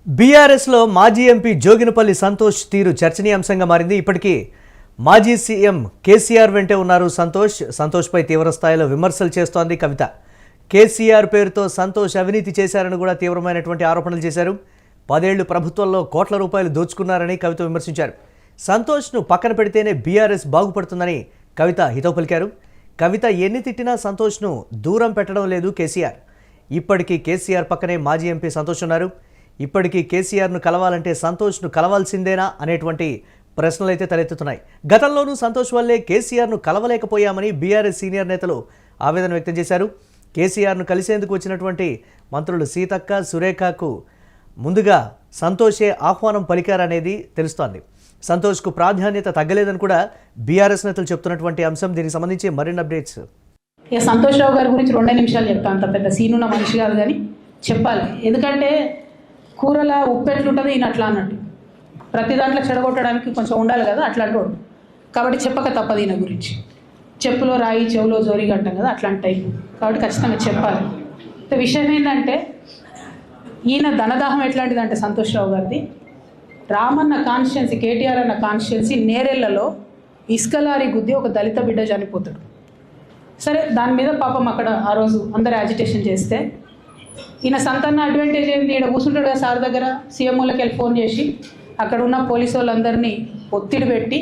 బీఆర్ఎస్లో మాజీ ఎంపీ జోగినపల్లి సంతోష్ తీరు చర్చనీయాంశంగా మారింది. ఇప్పటికీ మాజీ సీఎం కేసీఆర్ వెంటే ఉన్నారు సంతోష్పై తీవ్ర స్థాయిలో విమర్శలు చేస్తోంది కవిత. కేసీఆర్ పేరుతో సంతోష్ అవినీతి చేశారని కూడా తీవ్రమైనటువంటి ఆరోపణలు చేశారు. 10 ఏళ్లు ప్రభుత్వంలో కోట్ల రూపాయలు దోచుకున్నారని కవిత విమర్శించారు. సంతోష్ను పక్కన పెడితేనే బీఆర్ఎస్ బాగుపడుతుందని కవిత హితవు పలికారు. కవిత ఎన్ని తిట్టినా సంతోష్ను దూరం పెట్టడం లేదు కేసీఆర్. ఇప్పటికీ కేసీఆర్ పక్కనే మాజీ ఎంపీ సంతోష్ ఉన్నారు. ఇప్పటికీ కేసీఆర్ను కలవాలంటే సంతోష్ను కలవాల్సిందేనా అనేటువంటి ప్రశ్నలు అయితే తలెత్తుతున్నాయి. గతంలోనూ సంతోష్ వల్లే కేసీఆర్ను కలవలేకపోయామని బీఆర్ఎస్ సీనియర్ నేతలు ఆవేదన వ్యక్తం చేశారు. కేసీఆర్ను కలిసేందుకు వచ్చినటువంటి మంత్రులు సీతక్క, సురేఖకు ముందుగా సంతోషే ఆహ్వానం పలికారనేది తెలుస్తోంది. సంతోష్కు ప్రాధాన్యత తగ్గలేదని కూడా బీఆర్ఎస్ నేతలు చెప్తున్నటువంటి అంశం. దీనికి సంబంధించి మరిన్ని అప్డేట్స్. ఇక సంతోష్ రావు గారి గురించి 2 నిమిషాలు చెప్తాను. అంత పెద్ద సీనున్న మనిషి కాదు కానీ చెప్పాలి. ఎందుకంటే కూరల ఉప్పు ఎట్లుంటుంది ఈయన అట్లా అన్నట్టు ప్రతి దాంట్లో చెడగొట్టడానికి కొంచెం ఉండాలి కదా, అట్లాంటి వాడు. కాబట్టి చెప్పక తప్పదు ఈయన గురించి. చెప్పులో రాయి చెవులో జోరిగా అంటాం కదా, అట్లాంటి టైపు. కాబట్టి ఖచ్చితంగా చెప్పాలి. విషయం ఏంటంటే ఈయన ధనదాహం ఎట్లాంటిదంటే సంతోష్ రావు గారిది, రామన్న కాన్స్టిట్యున్సీ, కేటీఆర్ అన్న కాన్స్టిట్యున్సీ నేరెళ్లలో ఇసుకలారి గుద్ది ఒక దళిత బిడ్డ చనిపోతాడు. సరే, దాని మీద పాపం అక్కడ ఆ రోజు అందరు యాజిటేషన్ చేస్తే ఈయన సంతాన అడ్వాంటేజ్ ఏంటి, ఈయన కూర్చుంటాడు కదా సార్ దగ్గర, సీఎంఓలకి వెళ్ళి ఫోన్ చేసి అక్కడ ఉన్న పోలీసు వాళ్ళందరినీ ఒత్తిడి పెట్టి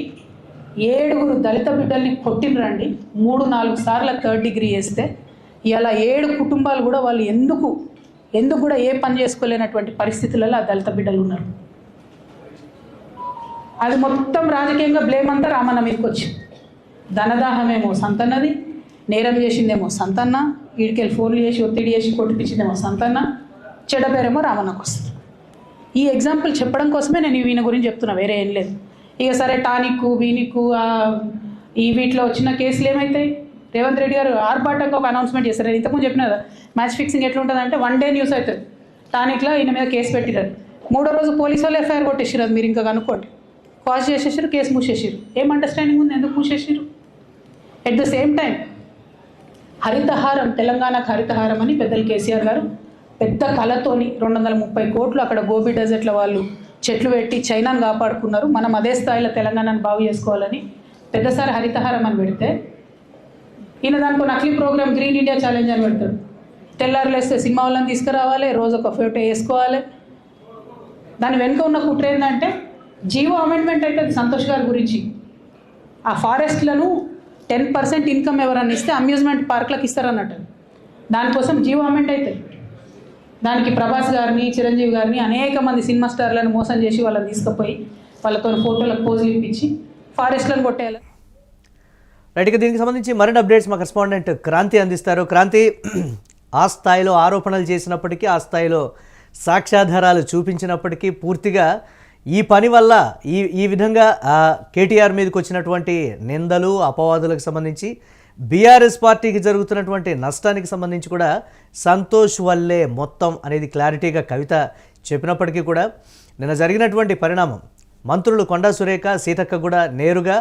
7 దళిత బిడ్డల్ని కొట్టినరండి. 3-4 సార్లు 3rd డిగ్రీ వేస్తే ఇలా 7 కుటుంబాలు కూడా వాళ్ళు ఎందుకు కూడా ఏ పని చేసుకోలేనటువంటి పరిస్థితులలో ఆ దళిత బిడ్డలు ఉన్నారు. అది మొత్తం రాజకీయంగా బ్లేమ్ అంతా రామన్న మీదకి వచ్చి, ధనదాహమేమో సంతన్నది, నేరం చేసిందేమో సంతన్న, వీడికెళ్ళి ఫోన్లు చేసి ఒత్తిడి చేసి కొట్టిపించిందేమో సంతన్న, చెడ్డ పేరేమో రామన్నకు వస్తుంది. ఈ ఎగ్జాంపుల్ చెప్పడం కోసమే నేను ఈయన గురించి చెప్తున్నా, వేరే ఏం లేదు. ఇక సరే టానిక్కు వీనిక్కు ఈ వీటిలో వచ్చిన కేసులు ఏమవుతాయి? రేవంత్ రెడ్డి గారు ఆర్భాటంగా ఒక అనౌన్స్మెంట్ చేస్తారు. నేను ఇంతకుముందు చెప్పిన కదా, మ్యాచ్ ఫిక్సింగ్ ఎట్లుంటుందంటే 1 డే న్యూస్ అవుతుంది. టానిక్లో ఈయన మీద కేసు పెట్టిరారు, 3వ రోజు పోలీసు వాళ్ళు ఎఫ్ఐఆర్ కొట్టేసారు. అది మీరు ఇంకా కనుక్కోండి. కాజ్ చేసేసారు, కేసు మూసేసారు. ఏం అండర్స్టాండింగ్ ఉంది, ఎందుకు మూసేసారు? At the same time Harithaharam, తెలంగాణకు హరితహారం అని పెద్దలు కేసీఆర్ గారు పెద్ద కళతోని 230 కోట్లు అక్కడ గోబీ డెజర్ట్ల వాళ్ళు చెట్లు పెట్టి చైనాను కాపాడుకున్నారు. మనం అదే స్థాయిలో తెలంగాణను బాగు చేసుకోవాలని పెద్దసారి హరితహారం అని పెడితే ఈయన దానికి నకిలీ ప్రోగ్రామ్ గ్రీన్ ఇండియా ఛాలెంజ్ అని పెడతాడు. తెల్లారులేస్తే సినిమా వాళ్ళని తీసుకురావాలి, రోజు ఒక ఫోటో వేసుకోవాలి. దాని వెనుక ఉన్న కుట్ర ఏంటంటే జీవో అమెండ్మెంట్ అవుతుంది సంతోష్ గారి గురించి. ఆ ఫారెస్ట్లను 10% ఇన్కమ్ ఎవరన్నా ఇస్తే అమ్యూజ్మెంట్ పార్క్లకు ఇస్తారన్నట్టు. దానికోసం జీవో అమెండ్ అవుతుంది. దానికి ప్రభాస్ గారిని, చిరంజీవి గారిని, అనేక మంది సినిమా స్టార్లను మోసం చేసి వాళ్ళని తీసుకుపోయి వాళ్ళతో ఫోటోలకు పోజులు ఇప్పించి ఫారెస్ట్లను కొట్టేయాలి. రైట్గా దీనికి సంబంధించి మరిన్ని అప్డేట్స్ మా కరెస్పాండెంట్ క్రాంతి అందిస్తారు. క్రాంతి, ఆ స్థాయిలో ఆరోపణలు చేసినప్పటికీ, ఆ స్థాయిలో సాక్ష్యాధారాలు చూపించినప్పటికీ పూర్తిగా ఈ పని వల్ల ఈ విధంగా కేటీఆర్ మీదకి వచ్చినటువంటి నిందలు, అపవాదులకు సంబంధించి బీఆర్ఎస్ పార్టీకి జరుగుతున్నటువంటి నష్టానికి సంబంధించి కూడా సంతోష్ వల్లే మొత్తం అనేది క్లారిటీగా కవిత చెప్పినప్పటికీ కూడా నిన్న జరిగినటువంటి పరిణామం, మంత్రులు కొండా సురేఖ, సీతక్క కూడా నేరుగా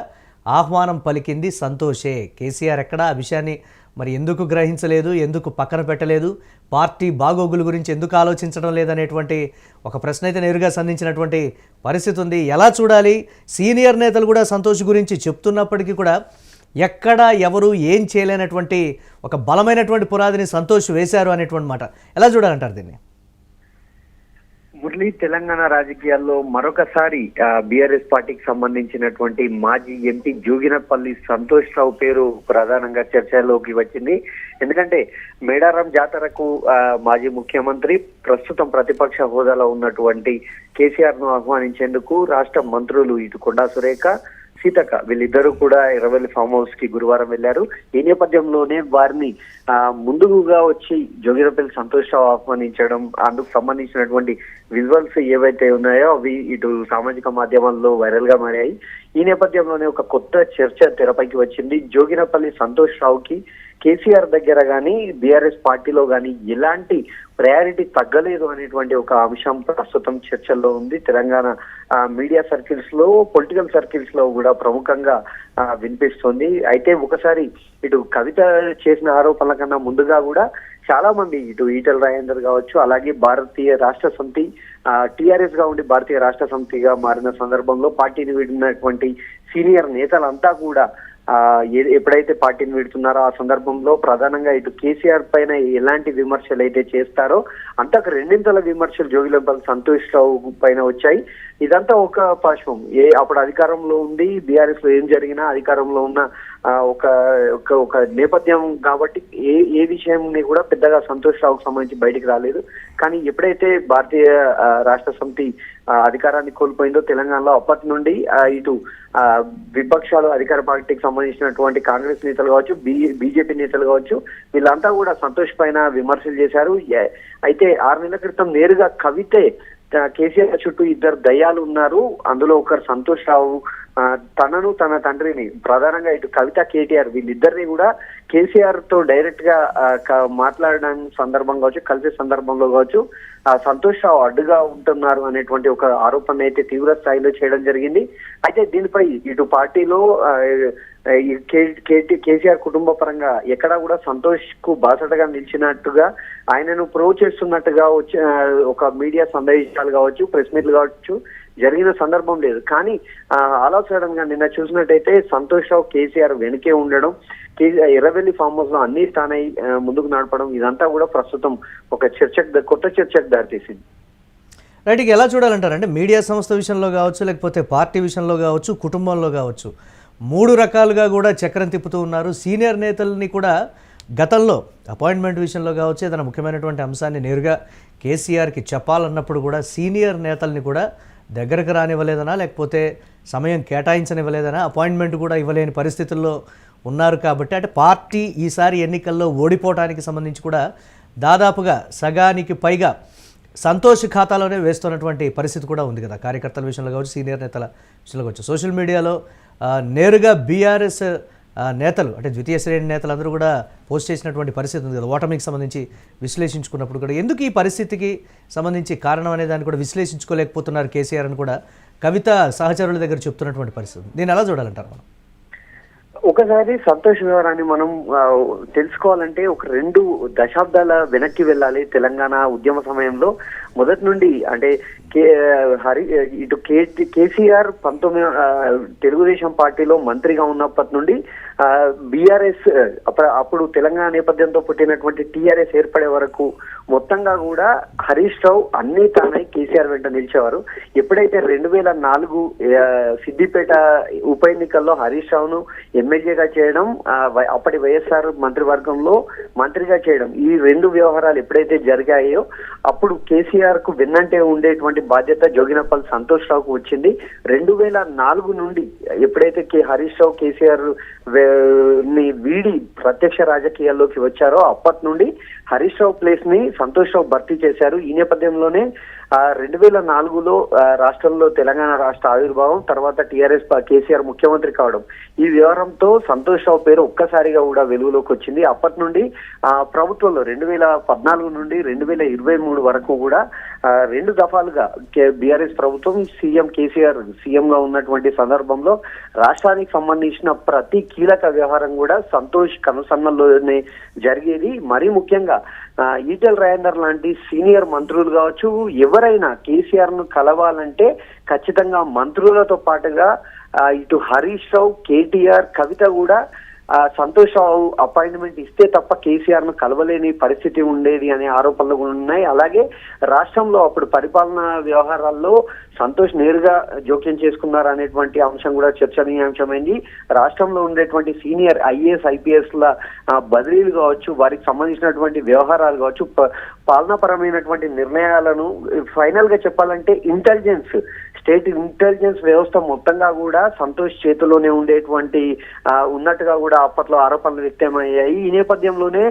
ఆహ్వానం పలికింది సంతోషే. కేసీఆర్ ఎక్కడా ఆ విషయాన్ని మరి ఎందుకు గ్రహించలేదు, ఎందుకు పక్కన పెట్టలేదు, పార్టీ బాగోగుల గురించి ఎందుకు ఆలోచించడం లేదనేటువంటి ఒక ప్రశ్న అయితే నేరుగా సంధించినటువంటి పరిస్థితి ఉంది. ఎలా చూడాలి? సీనియర్ నేతలు కూడా సంతోష్ గురించి చెప్తున్నప్పటికీ కూడా ఎక్కడ ఎవరు ఏం చేయలేనటువంటి ఒక బలమైనటువంటి పునాదిని సంతోష్ వేశారు అనేటువంటి మాట ఎలా చూడాలంటారు దీన్ని? మురళి, తెలంగాణ రాజకీయాల్లో మరొకసారి బీఆర్ఎస్ పార్టీకి సంబంధించినటువంటి మాజీ ఎంపీ జోగినపల్లి సంతోష్ రావు పేరు ప్రధానంగా చర్చలోకి వచ్చింది. ఎందుకంటే మేడారం జాతరకు మాజీ ముఖ్యమంత్రి, ప్రస్తుతం ప్రతిపక్ష హోదాలో ఉన్నటువంటి కేసీఆర్ ను ఆహ్వానించేందుకు రాష్ట్ర మంత్రులు ఇటు కొండా సురేఖ, సీతక్క వీళ్ళిద్దరూ కూడా ఎర్రవెల్లి ఫామ్ హౌస్ కి గురువారం వెళ్లారు. ఈ నేపథ్యంలోనే వారిని ముందుగా వచ్చి జోగినపల్లి సంతోష్ రావు ఆహ్వానించడం, అందుకు సంబంధించినటువంటి విజువల్స్ ఏవైతే ఉన్నాయో అవి ఇటు సామాజిక మాధ్యమాల్లో వైరల్ గా మారాయి. ఈ నేపథ్యంలోనే ఒక కొత్త చర్చ తెరపైకి వచ్చింది. జోగినపల్లి సంతోష్ రావుకి కేసీఆర్ దగ్గర కానీ బీఆర్ఎస్ పార్టీలో కానీ ఎలాంటి ప్రయారిటీ తగ్గలేదు అనేటువంటి ఒక అంశం ప్రస్తుతం చర్చల్లో ఉంది. తెలంగాణ మీడియా సర్కిల్స్ లో, పొలిటికల్ సర్కిల్స్ లో కూడా ప్రముఖంగా వినిపిస్తుంది. అయితే ఒకసారి ఇటు కవిత చేసిన ఆరోపణల కన్నా ముందుగా కూడా చాలా మంది ఇటు ఈటెల రాజేందర్ కావచ్చు, అలాగే భారతీయ రాష్ట్ర సమితి టిఆర్ఎస్ గా ఉండి భారతీయ రాష్ట్ర సమితిగా మారిన సందర్భంలో పార్టీని వీడినటువంటి సీనియర్ నేతలంతా కూడా ఎప్పుడైతే పార్టీని వీడుతున్నారో ఆ సందర్భంలో ప్రధానంగా ఇటు కేసీఆర్ పైన ఎలాంటి విమర్శలు అయితే చేస్తారో అంతకు రెండింతల విమర్శలు జోగిలంపల్లి సంతోష్ రావు పైన వచ్చాయి. ఇదంతా ఒక పార్శ్వం. అప్పుడు అధికారంలో ఉంది, బీఆర్ఎస్ లో ఏం జరిగినా అధికారంలో ఉన్న ఒక ఒక నేపథ్యం కాబట్టి ఏ విషయంని కూడా పెద్దగా సంతోష్ రావుకు సంబంధించి బయటికి రాలేదు. కానీ ఎప్పుడైతే భారతీయ రాష్ట్ర సమితి అధికారాన్ని కోల్పోయిందో తెలంగాణలో, అప్పటి నుండి ఇటు విపక్షాలు అధికార పార్టీకి సంబంధించినటువంటి కాంగ్రెస్ నేతలు కావచ్చు, బీజేపీ నేతలు కావచ్చు, వీళ్ళంతా కూడా సంతోష్ పైన విమర్శలు చేశారు. అయితే 6 నెలల క్రితం నేరుగా కవితే కేసీఆర్ చుట్టూ 2 దయ్యాలు ఉన్నారు, అందులో ఒకరు సంతోష్ రావు, తనను తన తండ్రిని ప్రధానంగా ఇటు కవిత కేటీఆర్ వీళ్ళిద్దరిని కూడా కేసీఆర్ తో డైరెక్ట్ గా మాట్లాడడం సందర్భం కావచ్చు, కలిసే సందర్భంలో కావచ్చు సంతోష్ రావు అడ్డుగా ఉంటున్నారు అనేటువంటి ఒక ఆరోపణ అయితే తీవ్ర స్థాయిలో చేయడం జరిగింది. అయితే దీనిపై ఇటు పార్టీలో కేసీఆర్ కుటుంబ పరంగా ఎక్కడా కూడా సంతోష్ కు బాసటగా నిలిచినట్టుగా, ఆయనను ప్రూవ్ చేస్తున్నట్టుగా వచ్చే ఒక మీడియా సందేశాలు కావచ్చు, ప్రెస్ మీట్లు కావచ్చు జరిగిన సందర్భం లేదు. కానీ ఆలోచనగా నిన్న చూసినట్టయితే సంతోష్ రావు కేసీఆర్ వెనుకే ఉండడం, ఎర్రవెల్లి ఫామ్ హౌస్ లో అన్ని తానై ముందుకు నడపడం, ఇదంతా కూడా ప్రస్తుతం ఒక కొత్త చర్చకు దారితీసింది. రైట్, ఇక ఎలా చూడాలంటారు అంటే మీడియా సంస్థ విషయంలో కావచ్చు, లేకపోతే పార్టీ విషయంలో కావచ్చు, కుటుంబంలో కావచ్చు, 3 రకాలుగా కూడా చక్రం తిప్పుతూ ఉన్నారు. సీనియర్ నేతల్ని కూడా గతంలో అపాయింట్మెంట్ విషయంలో కావచ్చు, ఏదైనా ముఖ్యమైనటువంటి అంశాన్ని నేరుగా కేసీఆర్కి చెప్పాలన్నప్పుడు కూడా సీనియర్ నేతల్ని కూడా దగ్గరకు రానివ్వలేదనా, లేకపోతే సమయం కేటాయించనివ్వలేదనా, అపాయింట్మెంట్ కూడా ఇవ్వలేని పరిస్థితుల్లో ఉన్నారు. కాబట్టి అంటే పార్టీ ఈసారి ఎన్నికల్లో ఓడిపోవడానికి సంబంధించి కూడా దాదాపుగా సగానికి పైగా సంతోష్ ఖాతాలోనే వేస్తున్నటువంటి పరిస్థితి కూడా ఉంది కదా, కార్యకర్తల విషయంలో కావచ్చు, సీనియర్ నేతల విషయంలో కావచ్చు. సోషల్ మీడియాలో నేరుగా బీఆర్ఎస్ నేతలు అంటే ద్వితీయ శ్రేణి నేతలందరూ కూడా పోస్ట్ చేసినటువంటి పరిస్థితి ఉంది కదా, ఓటమికి సంబంధించి విశ్లేషించుకున్నప్పుడు కూడా ఎందుకు ఈ పరిస్థితికి సంబంధించి కారణం అనే దాన్ని కూడా విశ్లేషించుకోలేకపోతున్నారు కేసీఆర్ అని కూడా కవిత సహచరుల దగ్గర చెప్తున్నటువంటి పరిస్థితి. దీన్ని ఎలా చూడాలంటారు మనం? ఒకసారి సంతోష్ వివరాన్ని మనం తెలుసుకోవాలంటే ఒక 2 దశాబ్దాల వెనక్కి వెళ్ళాలి. తెలంగాణ ఉద్యమ సమయంలో మొదటి నుండి అంటే ఇటు కేసీఆర్ తెలుగుదేశం పార్టీలో మంత్రిగా ఉన్నప్పటి నుండి బీఆర్ఎస్ అప్పుడు తెలంగాణ నేపథ్యంతో పుట్టినటువంటి టీఆర్ఎస్ ఏర్పడే వరకు మొత్తంగా కూడా హరీష్ రావు అన్ని తానై కేసీఆర్ వెంట నిలిచేవారు. ఎప్పుడైతే 2004 సిద్దిపేట ఉప ఎన్నికల్లో హరీష్ రావును ఎమ్మెల్యేగా చేయడం, అప్పటి వైఎస్ఆర్ మంత్రివర్గంలో మంత్రిగా చేయడం, ఈ 2 వ్యవహారాలు ఎప్పుడైతే జరిగాయో అప్పుడు కేసీఆర్ కు వెన్నంటే ఉండేటువంటి బాధ్యత జోగినపల్లి సంతోష్ రావుకు వచ్చింది. 2004 నుండి ఎప్పుడైతే హరీష్ రావు కేసీఆర్ ని వీడి ప్రత్యక్ష రాజకీయాల్లోకి వచ్చారో అప్పటి నుండి హరీష్ రావు ప్లేస్ ని సంతోష్ రావు భర్తీ చేశారు. ఈ నేపథ్యంలోనే 2004లో రాష్ట్రంలో తెలంగాణ రాష్ట్ర ఆవిర్భావం, తర్వాత టీఆర్ఎస్ కేసీఆర్ ముఖ్యమంత్రి కావడం, ఈ వ్యవహారంతో సంతోష్ రావు పేరు ఒక్కసారిగా కూడా వెలుగులోకి వచ్చింది. అప్పటి నుండి ప్రభుత్వంలో 2014 నుండి 2023 వరకు కూడా 2 దఫాలుగా బీఆర్ఎస్ ప్రభుత్వం సీఎం కేసీఆర్ సీఎం గా ఉన్నటువంటి సందర్భంలో రాష్ట్రానికి సంబంధించిన ప్రతి కీలక వ్యవహారం కూడా సంతోష్ కనుసన్నల్లోనే జరిగేది. మరీ ముఖ్యంగా ఈటెల రాజేందర్ లాంటి సీనియర్ మంత్రులు కావచ్చు, ఎవరైనా కేసీఆర్ ను కలవాలంటే ఖచ్చితంగా మంత్రులతో పాటుగా ఇటు హరీష్ రావు, కేటీఆర్, కవిత కూడా సంతోష్ రావు అపాయింట్మెంట్ ఇస్తే తప్ప కేసీఆర్ ను కలవలేని పరిస్థితి ఉండేది అనే ఆరోపణలు కూడా ఉన్నాయి. అలాగే రాష్ట్రంలో అప్పుడు పరిపాలనా వ్యవహారాల్లో సంతోష్ నేరుగా జోక్యం చేసుకున్నారు అనేటువంటి అంశం కూడా చర్చనీయాంశమైంది. రాష్ట్రంలో ఉండేటువంటి సీనియర్ ఐఏఎస్ ఐపీఎస్ ల బదిలీలు కావచ్చు, వారికి సంబంధించినటువంటి వ్యవహారాలు కావచ్చు, పాలనాపరమైనటువంటి నిర్ణయాలను ఫైనల్ గా చెప్పాలంటే స్టేట్ ఇంటెలిజెన్స్ వ్యవస్థ మొత్తంగా కూడా సంతోష్ చేతిలోనే ఉండేటువంటి ఉన్నట్టుగా కూడా అప్పట్లో ఆరోపణలు వ్యక్తమయ్యాయి. ఈ నేపథ్యంలోనే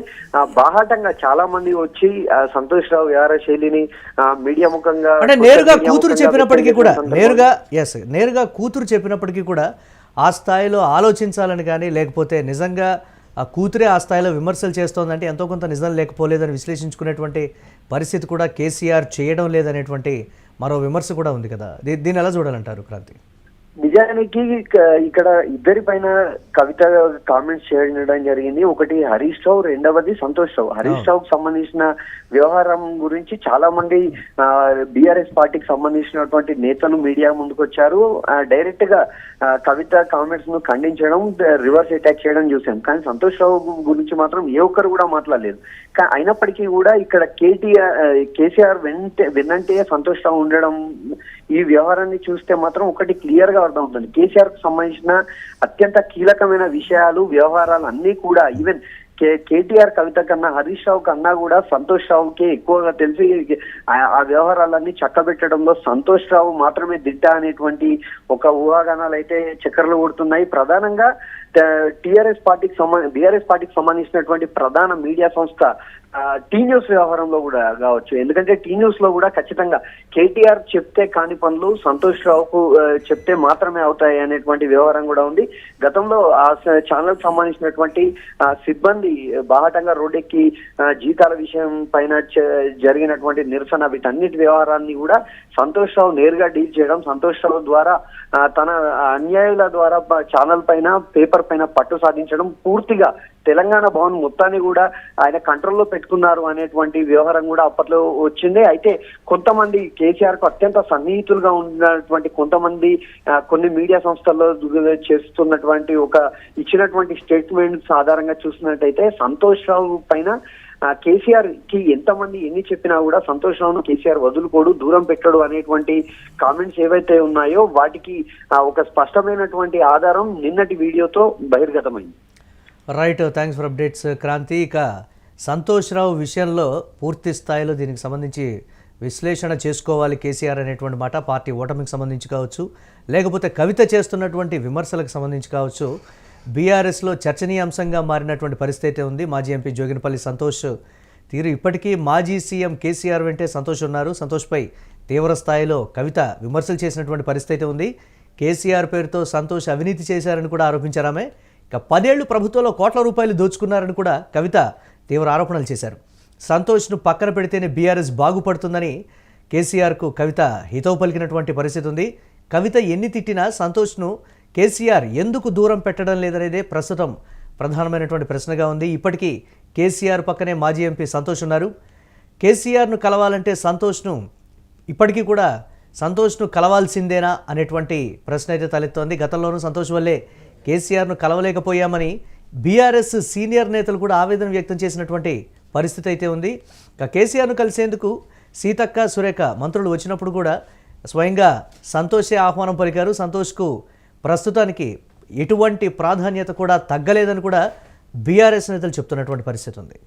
బాహాటంగా చాలా మంది వచ్చి సంతోష్ రావు వ్యవహార శైలిని మీడియా ముఖంగా అంటే నేరుగా కూతురు చెప్పినప్పటికీ కూడా ఆ స్థాయిలో ఆలోచించాలని కానీ, లేకపోతే నిజంగా ఆ కూతురే ఆ స్థాయిలో విమర్శలు చేస్తోందంటే ఎంతో కొంత నిజం లేకపోలేదని విశ్లేషించుకునేటువంటి పరిస్థితి కూడా కేసీఆర్ చేయడం లేదనేటువంటి మరో విమర్శ కూడా ఉంది కదా, దీన్ని ఎలా చూడాలంటారు క్రాంతి? నిజానికి ఇక్కడ ఇద్దరి పైన కవిత కామెంట్స్ చేయడం జరిగింది. ఒకటి హరీష్ రావు, రెండవది సంతోష్ రావు. హరీష్ రావుకు సంబంధించిన వ్యవహారం గురించి చాలా మంది బీఆర్ఎస్ పార్టీకి సంబంధించినటువంటి నేతలు మీడియా ముందుకు వచ్చారు. డైరెక్ట్ గా కవిత కామెంట్స్ ను ఖండించడం, రివర్స్ అటాక్ చేయడం చూసాం. కానీ సంతోష్ రావు గురించి మాత్రం ఏ ఒక్కరు కూడా మాట్లాడలేదు. అయినప్పటికీ కూడా ఇక్కడ కేసీఆర్ వెన్నంటే సంతోష్ రావు ఉండడం, ఈ వ్యవహారాన్ని చూస్తే మాత్రం ఒకటి క్లియర్ గా అర్థం అవుతుంది. కేసీఆర్ కు సంబంధించిన అత్యంత కీలకమైన విషయాలు, వ్యవహారాలు అన్ని కూడా ఈవెన్ కేటీఆర్ కవిత కన్నా, హరీష్ రావు కన్నా కూడా సంతోష్ రావుకి ఎక్కువగా తెలిసి ఆ వ్యవహారాలన్నీ చక్కబెట్టడంలో సంతోష్ రావు మాత్రమే దిట్ట అనేటువంటి ఒక ఊహాగానాలు అయితే చక్కర్లు కొడుతున్నాయి. ప్రధానంగా బీఆర్ఎస్ పార్టీకి సంబంధించినటువంటి ప్రధాన మీడియా సంస్థ టీ న్యూస్ వ్యవహారంలో కూడా కావచ్చు. ఎందుకంటే టీ న్యూస్ లో కూడా ఖచ్చితంగా కేటీఆర్ చెప్తే కాని పనులు సంతోష్ రావుకు చెప్తే మాత్రమే అవుతాయి అనేటువంటి వ్యవహారం కూడా ఉంది. గతంలో ఆ ఛానల్ కు సంబంధించినటువంటి సిబ్బంది బాహటంగా రోడ్డెక్కి జీతాల విషయం పైన జరిగినటువంటి నిరసన, వీటన్నిటి వ్యవహారాన్ని కూడా సంతోష్ రావు నేరుగా డీల్ చేయడం, సంతోష్ రావు ద్వారా తన అన్యాయుల ద్వారా ఛానల్ పైన, పేపర్ పైన పట్టు సాధించడం, పూర్తిగా తెలంగాణ భవన్ మొత్తాన్ని కూడా ఆయన కంట్రోల్లో పెట్టుకున్నారు అనేటువంటి వ్యవహారం కూడా అప్పట్లో వచ్చింది. అయితే కొంతమంది కేసీఆర్ కు అత్యంత సన్నిహితులుగా ఉన్నటువంటి కొంతమంది కొన్ని మీడియా సంస్థల్లో చేస్తున్నటువంటి ఇచ్చినటువంటి స్టేట్మెంట్స్ ఆధారంగా చూసినట్టయితే సంతోష్ రావు పైన కేసీఆర్ కి ఎంతమంది ఎన్ని చెప్పినా కూడా సంతోష్ రావును కేసీఆర్ వదులుకోడు, దూరం పెట్టడు అనేటువంటి కామెంట్స్ ఏవైతే ఉన్నాయో వాటికి ఒక స్పష్టమైనటువంటి ఆధారం నిన్నటి వీడియోతో బహిర్గతమైంది. Right, thanks for updates Kranthi. ఇక సంతోష్ రావు విషయంలో పూర్తి స్థాయిలో దీనికి సంబంధించి విశ్లేషణ చేసుకోవాలి కేసీఆర్ అనేటువంటి మాట పార్టీ ఓటమికి సంబంధించి కావచ్చు, లేకపోతే కవిత చేస్తున్నటువంటి విమర్శలకు సంబంధించి కావచ్చు, బీఆర్ఎస్లో చర్చనీయాంశంగా మారినటువంటి పరిస్థితి అయితే ఉంది. మాజీ ఎంపీ జోగినపల్లి సంతోష్ తీరు ఇప్పటికీ మాజీ సీఎం కేసీఆర్ వెంటే సంతోష్ ఉన్నారు. సంతోష్పై తీవ్ర స్థాయిలో కవిత విమర్శలు చేసినటువంటి పరిస్థితి అయితే ఉంది. కేసీఆర్ పేరుతో సంతోష్ అవినీతి చేశారని కూడా ఆరోపించారామే. ఇక 10 ఏళ్లు ప్రభుత్వంలో కోట్ల రూపాయలు దోచుకున్నారని కూడా కవిత తీవ్ర ఆరోపణలు చేశారు. సంతోష్ను పక్కన పెడితేనే బీఆర్ఎస్ బాగుపడుతుందని కేసీఆర్కు కవిత హితవు పలికినటువంటి పరిస్థితి ఉంది. కవిత ఎన్ని తిట్టినా సంతోష్ను కేసీఆర్ ఎందుకు దూరం పెట్టడం లేదనేదే ప్రస్తుతం ప్రధానమైనటువంటి ప్రశ్నగా ఉంది. ఇప్పటికీ కేసీఆర్ పక్కనే మాజీ ఎంపీ సంతోష్ ఉన్నారు. కేసీఆర్ను కలవాలంటే ఇప్పటికీ కూడా సంతోష్ను కలవాల్సిందేనా అనేటువంటి ప్రశ్న అయితే తలెత్తోంది. గతంలోనూ సంతోష్ వల్లే కేసీఆర్ను కలవలేకపోయామని బీఆర్ఎస్ సీనియర్ నేతలు కూడా ఆవేదన వ్యక్తం చేసినటువంటి పరిస్థితి అయితే ఉంది. ఇక కేసీఆర్ను కలిసేందుకు సీతక్క, సురేఖ మంత్రులు వచ్చినప్పుడు కూడా స్వయంగా సంతోషే ఆహ్వానం పలికారు. సంతోష్కు ప్రస్తుతానికి ఎటువంటి ప్రాధాన్యత కూడా తగ్గలేదని కూడా బీఆర్ఎస్ నేతలు చెప్తున్నటువంటి పరిస్థితి ఉంది.